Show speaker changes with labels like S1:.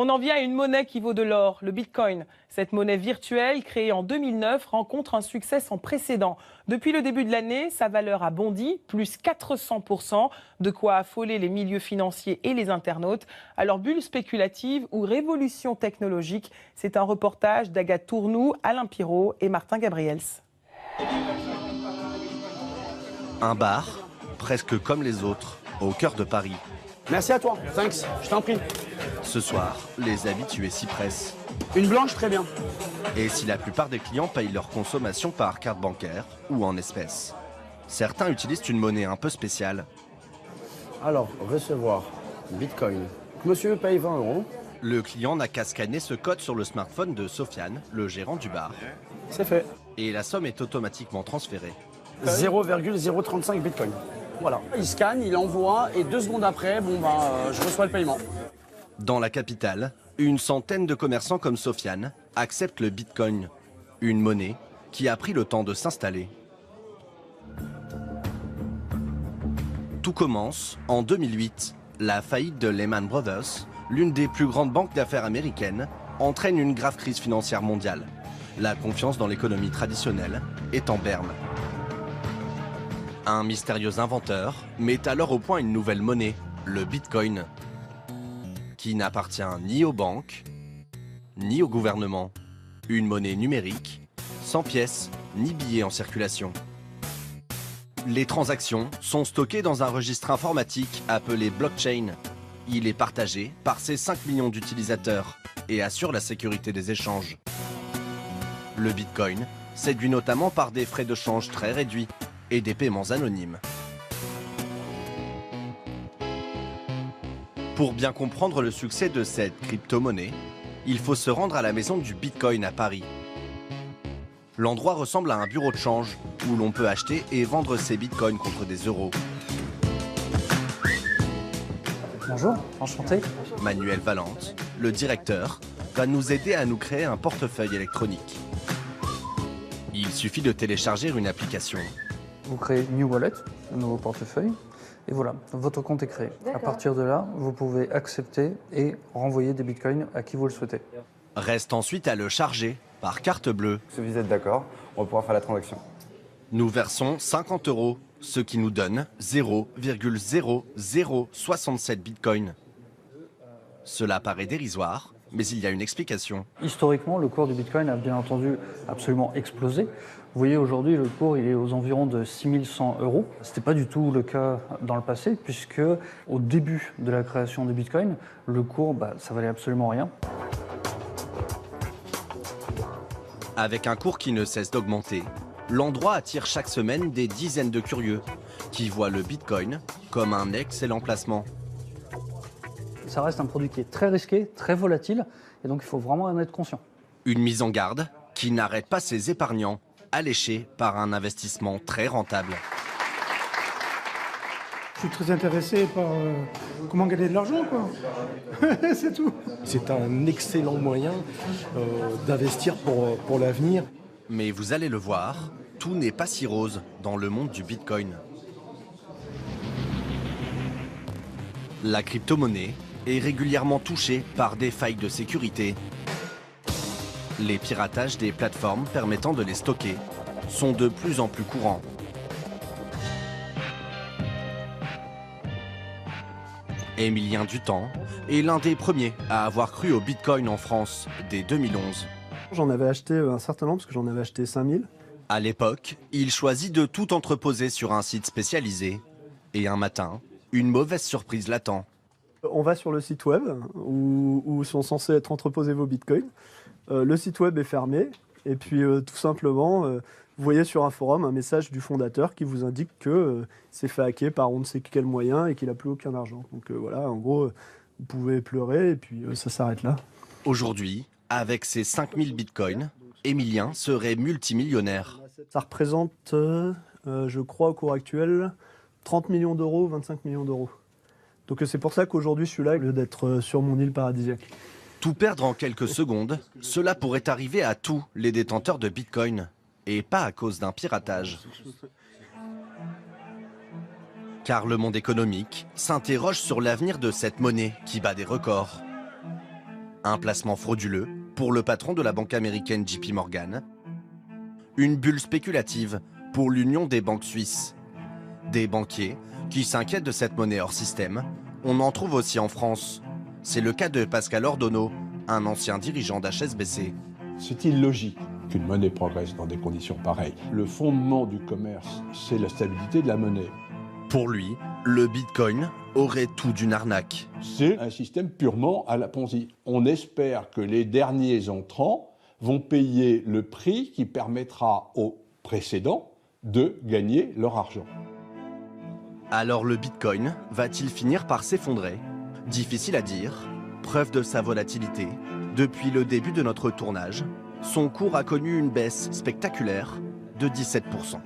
S1: On en vient à une monnaie qui vaut de l'or, le Bitcoin. Cette monnaie virtuelle, créée en 2009, rencontre un succès sans précédent. Depuis le début de l'année, sa valeur a bondi, plus 400%, de quoi affoler les milieux financiers et les internautes. Alors, bulle spéculative ou révolution technologique, c'est un reportage d'Agathe Tournou, Alain Pirot et Martin Gabriels.
S2: Un bar, presque comme les autres, au cœur de Paris.
S3: Merci à toi, thanks, je t'en prie.
S2: Ce soir, les habitués s'y pressent.
S3: Une blanche, très bien.
S2: Et si la plupart des clients payent leur consommation par carte bancaire ou en espèces, certains utilisent une monnaie un peu spéciale.
S3: Alors, recevoir, Bitcoin. Monsieur paye 20 €.
S2: Le client n'a qu'à scanner ce code sur le smartphone de Sofiane, le gérant du bar.
S3: C'est fait.
S2: Et la somme est automatiquement transférée.
S3: 0,035 Bitcoin. Voilà, il scanne, il envoie et 2 secondes après, je reçois le paiement.
S2: Dans la capitale, une centaine de commerçants comme Sofiane acceptent le Bitcoin, une monnaie qui a pris le temps de s'installer. Tout commence en 2008. La faillite de Lehman Brothers, l'une des plus grandes banques d'affaires américaines, entraîne une grave crise financière mondiale. La confiance dans l'économie traditionnelle est en berne. Un mystérieux inventeur met alors au point une nouvelle monnaie, le Bitcoin, qui n'appartient ni aux banques, ni au gouvernement. Une monnaie numérique, sans pièces, ni billets en circulation. Les transactions sont stockées dans un registre informatique appelé blockchain. Il est partagé par ses 5 millions d'utilisateurs et assure la sécurité des échanges. Le Bitcoin séduit notamment par des frais de change très réduits et des paiements anonymes. Pour bien comprendre le succès de cette crypto-monnaie, il faut se rendre à la maison du Bitcoin à Paris. L'endroit ressemble à un bureau de change où l'on peut acheter et vendre ses bitcoins contre des euros.
S4: Bonjour, enchanté.
S2: Manuel Valente, le directeur, va nous aider à nous créer un portefeuille électronique. Il suffit de télécharger une application.
S4: Vous créez New Wallet, un nouveau portefeuille, et voilà, votre compte est créé. À partir de là, vous pouvez accepter et renvoyer des bitcoins à qui vous le souhaitez.
S2: Reste ensuite à le charger par carte bleue.
S5: Si vous êtes d'accord, on va pouvoir faire la transaction.
S2: Nous versons 50 €, ce qui nous donne 0,0067 bitcoins. Cela paraît dérisoire, mais il y a une explication.
S4: Historiquement, le cours du bitcoin a bien entendu absolument explosé. Vous voyez, aujourd'hui, le cours il est aux environs de 6100 €. Ce n'était pas du tout le cas dans le passé, puisque au début de la création du bitcoin, le cours, ça valait absolument rien.
S2: Avec un cours qui ne cesse d'augmenter, l'endroit attire chaque semaine des dizaines de curieux qui voient le Bitcoin comme un excellent placement.
S4: Ça reste un produit qui est très risqué, très volatile, et donc il faut vraiment en être conscient.
S2: Une mise en garde qui n'arrête pas ses épargnants, alléchés par un investissement très rentable.
S6: Je suis très intéressé par comment gagner de l'argent, quoi. C'est tout.
S7: C'est un excellent moyen d'investir pour l'avenir.
S2: Mais vous allez le voir, tout n'est pas si rose dans le monde du Bitcoin. La crypto-monnaie est régulièrement touchée par des failles de sécurité. Les piratages des plateformes permettant de les stocker sont de plus en plus courants. Émilien Dutemps est l'un des premiers à avoir cru au Bitcoin en France dès 2011.
S8: J'en avais acheté un certain nombre, parce que j'en avais acheté 5000.
S2: À l'époque, il choisit de tout entreposer sur un site spécialisé. Et un matin, une mauvaise surprise l'attend.
S8: On va sur le site web où sont censés être entreposés vos bitcoins. Le site web est fermé. Et puis tout simplement, vous voyez sur un forum un message du fondateur qui vous indique que c'est fait hacker par on ne sait quel moyen et qu'il n'a plus aucun argent. Donc voilà, en gros, vous pouvez pleurer et puis ça s'arrête là.
S2: Aujourd'hui, avec ses 5000 bitcoins, Émilien serait multimillionnaire.
S8: Ça représente, je crois au cours actuel, 30 millions d'euros, 25 millions d'euros. Donc c'est pour ça qu'aujourd'hui je suis là au lieu d'être sur mon île paradisiaque.
S2: Tout perdre en quelques secondes, cela pourrait arriver à tous les détenteurs de bitcoin. Et pas à cause d'un piratage. Car le monde économique s'interroge sur l'avenir de cette monnaie qui bat des records. Un placement frauduleux pour le patron de la banque américaine JP Morgan. Une bulle spéculative pour l'Union des banques suisses. Des banquiers qui s'inquiètent de cette monnaie hors système. On en trouve aussi en France. C'est le cas de Pascal Ordonneau, un ancien dirigeant d'HSBC.
S9: C'est illogique qu'une monnaie progresse dans des conditions pareilles. Le fondement du commerce, c'est la stabilité de la monnaie.
S2: Pour lui, le Bitcoin aurait tout d'une arnaque.
S9: C'est un système purement à la Ponzi. On espère que les derniers entrants vont payer le prix qui permettra aux précédents de gagner leur argent.
S2: Alors le Bitcoin va-t-il finir par s'effondrer? Difficile à dire. Preuve de sa volatilité. Depuis le début de notre tournage, son cours a connu une baisse spectaculaire de 17%.